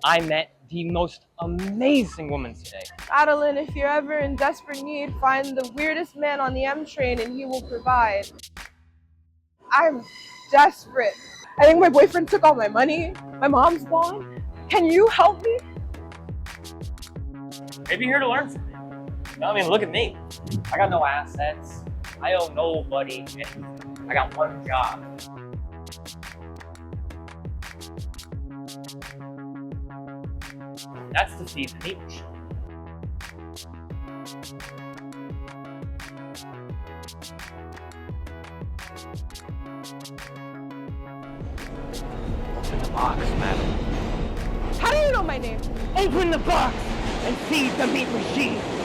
I met the most amazing woman today. Madeline, if you're ever in desperate need, find the weirdest man on the M train and he will provide. I'm desperate. I think my boyfriend took all my money. My mom's gone. Can you help me? Maybe you're here to learn from me. No, I mean, look at me. I got no assets. I owe nobody anything. I got one job. That's to feed the meat machine. Open the box, Madeline. How do you know my name? Open the box and feed the meat machine.